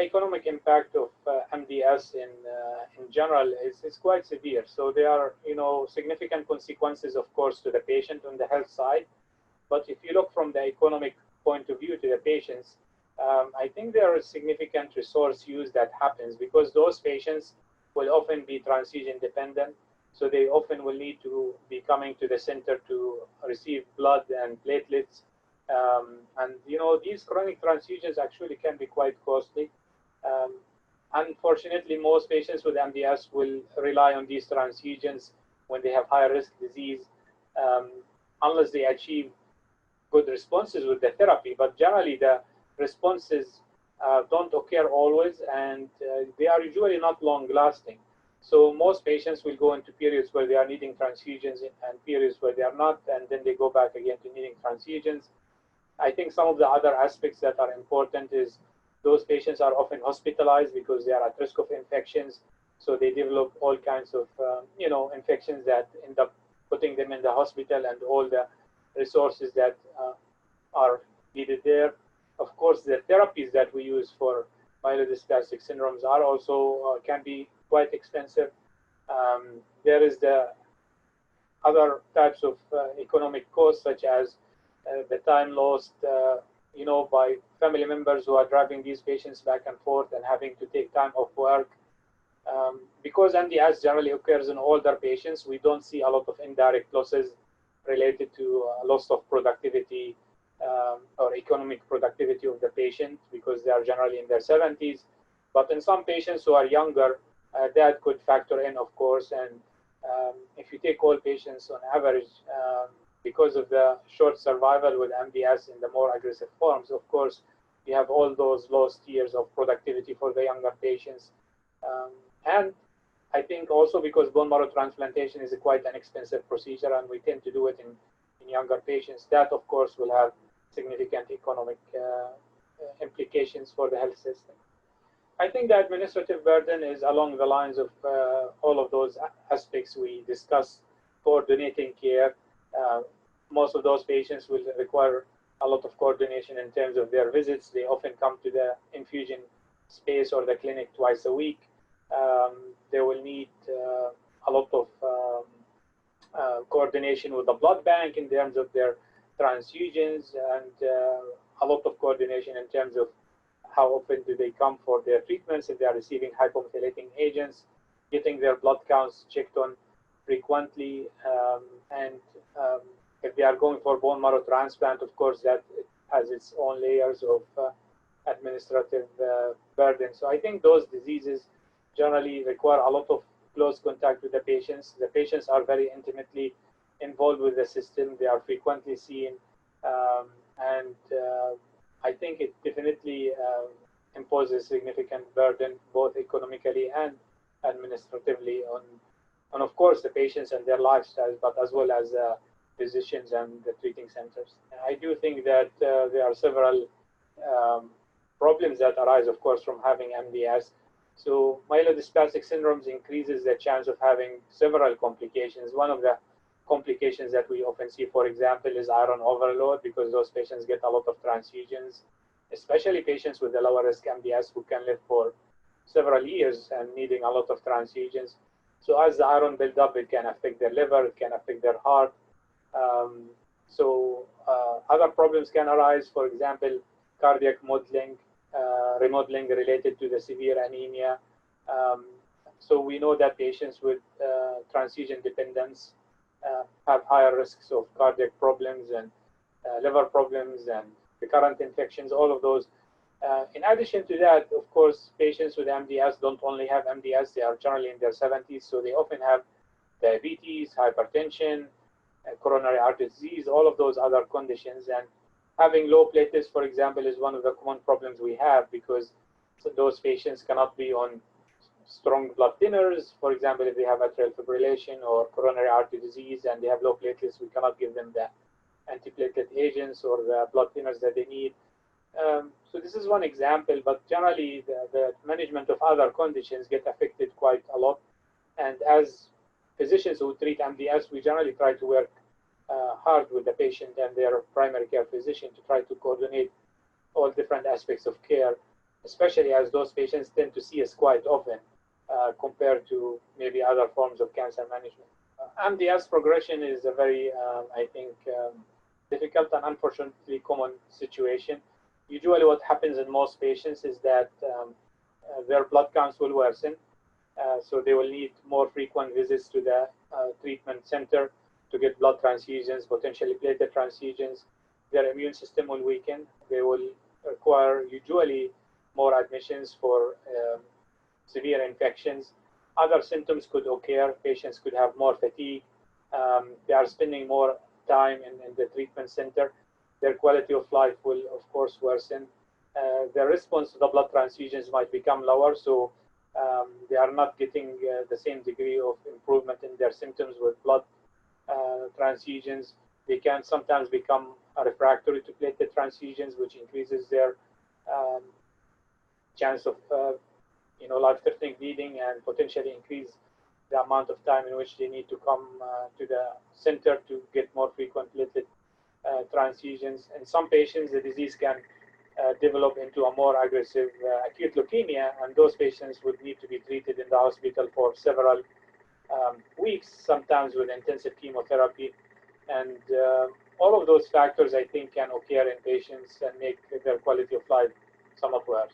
economic impact of MDS in general is quite severe. So there are, significant consequences, of course, to the patient on the health side. But if you look from the economic point of view to the patients, I think there is significant resource use that happens because those patients will often be transfusion dependent. So they often will need to be coming to the center to receive blood and platelets. And these chronic transfusions actually can be quite costly. Unfortunately, most patients with MDS will rely on these transfusions when they have high risk disease, unless they achieve good responses with the therapy. But generally, the responses don't occur always, and they are usually not long lasting. So most patients will go into periods where they are needing transfusions and periods where they are not, and then they go back again to needing transfusions. I think some of the other aspects that are important is those patients are often hospitalized because they are at risk of infections. So they develop all kinds of, infections that end up putting them in the hospital and all the resources that are needed there. Of course, the therapies that we use for myelodysplastic syndromes are also can be quite expensive. There is the other types of economic costs, such as the time lost, by family members who are driving these patients back and forth and having to take time off work. Because MDS generally occurs in older patients, we don't see a lot of indirect losses related to loss of productivity or economic productivity of the patient because they are generally in their 70s. But in some patients who are younger, that could factor in, of course. And if you take all patients on average, because of the short survival with MDS in the more aggressive forms, of course, you have all those lost years of productivity for the younger patients. And I think also because bone marrow transplantation is quite an expensive procedure and we tend to do it in younger patients, that of course will have significant economic implications for the health system. I think the administrative burden is along the lines of all of those aspects we discussed. Coordinating care. Most of those patients will require a lot of coordination in terms of their visits. They often come to the infusion space or the clinic twice a week. They will need a lot of coordination with the blood bank in terms of their transfusions and a lot of coordination in terms of how often do they come for their treatments, if they are receiving hypomethylating agents, getting their blood counts checked on frequently, and if they are going for bone marrow transplant, of course, that it has its own layers of administrative burden. So I think those diseases generally require a lot of close contact with the patients. The patients are very intimately involved with the system. They are frequently seen, and I think it definitely imposes significant burden, both economically and administratively, on of course, the patients and their lifestyles, but as well as physicians and the treating centers. And I do think that there are several problems that arise, of course, from having MDS. So myelodysplastic syndromes increases the chance of having several complications. One of the complications that we often see, for example, is iron overload, because those patients get a lot of transfusions, especially patients with the lower risk MDS who can live for several years and needing a lot of transfusions. So as the iron builds up, it can affect their liver, it can affect their heart. Other problems can arise, for example, cardiac remodeling related to the severe anemia. So we know that patients with transfusion dependence have higher risks of cardiac problems and liver problems and recurrent infections, all of those. In addition to that, of course, patients with MDS don't only have MDS, they are generally in their 70s, so they often have diabetes, hypertension, coronary artery disease, all of those other conditions. And having low platelets, for example, is one of the common problems we have, because those patients cannot be on strong blood thinners. For example, if they have atrial fibrillation or coronary artery disease and they have low platelets, we cannot give them the antiplatelet agents or the blood thinners that they need. So this is one example, but generally the management of other conditions get affected quite a lot. And as physicians who treat MDS, we generally try to work hard with the patient and their primary care physician to try to coordinate all different aspects of care especially as those patients tend to see us quite often compared to maybe other forms of cancer management. MDS progression is a very, I think, difficult and unfortunately common situation. Usually what happens in most patients is that their blood counts will worsen, so they will need more frequent visits to the treatment center to get blood transfusions, potentially platelet transfusions. Their immune system will weaken. They will require usually more admissions for severe infections. Other symptoms could occur. Patients could have more fatigue. They are spending more time in the treatment center. Their quality of life will, of course, worsen. Their response to the blood transfusions might become lower, so they are not getting the same degree of improvement in their symptoms with blood transfusions. They can sometimes become refractory to platelet transfusions, which increases their um, chance of life-threatening bleeding and potentially increase the amount of time in which they need to come to the center to get more frequent platelet transfusions. In some patients, the disease can develop into a more aggressive acute leukemia, and those patients would need to be treated in the hospital for several weeks, sometimes with intensive chemotherapy. And all of those factors, I think, can occur in patients and make their quality of life somewhat worse.